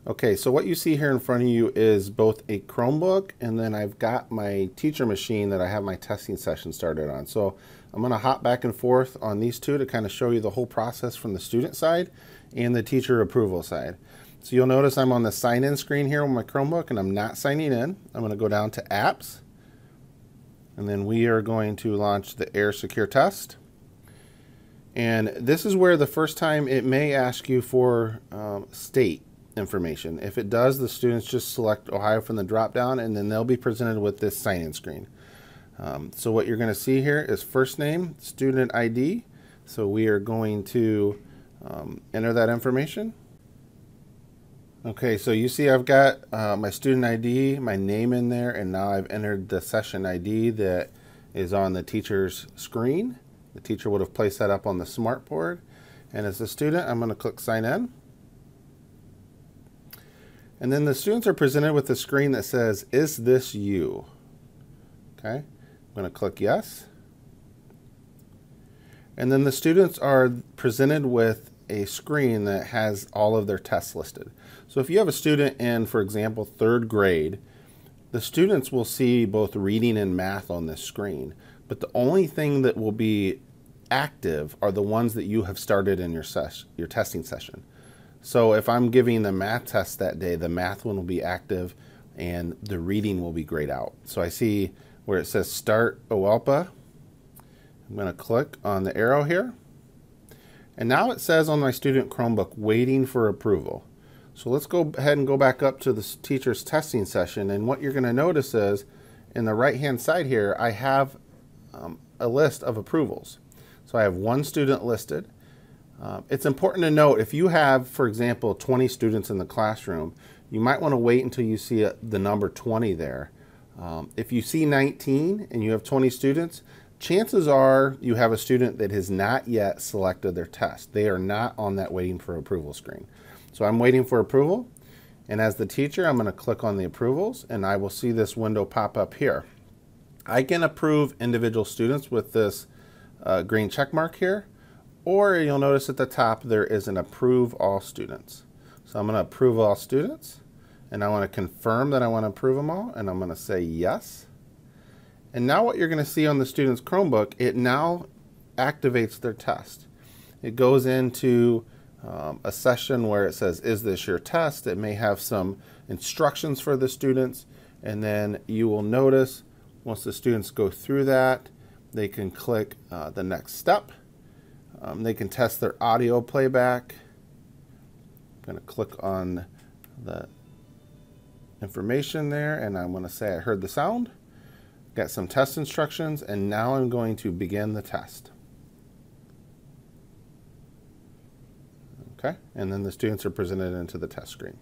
Okay, so what you see here in front of you is both a Chromebook and then I've got my teacher machine that I have my testing session started on. So I'm going to hop back and forth on these two to kind of show you the whole process from the student side and the teacher approval side. So you'll notice I'm on the sign in screen here on my Chromebook and I'm not signing in. I'm going to go down to apps and then we are going to launch the Air Secure Test. And this is where the first time it may ask you for state information. If it does, the students just select Ohio from the drop down and then they'll be presented with this sign-in screen. So what you're going to see here is first name, student ID. So we are going to enter that information. Okay, so you see I've got my student ID, my name in there, and now I've entered the session ID that is on the teacher's screen. The teacher would have placed that up on the smartboard. And as a student, I'm going to click sign in. And then the students are presented with a screen that says, is this you? Okay, I'm going to click yes. And then the students are presented with a screen that has all of their tests listed. So if you have a student in, for example, 3rd grade, the students will see both reading and math on this screen. But the only thing that will be active are the ones that you have started in your testing session. So if I'm giving the math test that day, the math one will be active and the reading will be grayed out. So I see where it says start OELPA. I'm going to click on the arrow here. And now it says on my student Chromebook, waiting for approval. So let's go ahead and go back up to the teacher's testing session. And what you're going to notice is in the right-hand side here, I have a list of approvals. So I have one student listed. It's important to note if you have, for example, 20 students in the classroom, you might want to wait until you see the number 20 there. If you see 19 and you have 20 students, chances are you have a student that has not yet selected their test. They are not on that waiting for approval screen. So I'm waiting for approval, and as the teacher, I'm going to click on the approvals, and I will see this window pop up here. I can approve individual students with this green check mark here, or you'll notice at the top there is an approve all students. So I'm going to approve all students, and I want to confirm that I want to approve them all, and I'm going to say yes. And now what you're going to see on the student's Chromebook, it now activates their test. It goes into a session where it says, is this your test? It may have some instructions for the students, and then you will notice once the students go through that, they can click the next step. They can test their audio playback. I'm going to click on the information there, and I'm going to say I heard the sound. Got some test instructions, and now I'm going to begin the test. Okay, and then the students are presented into the test screen.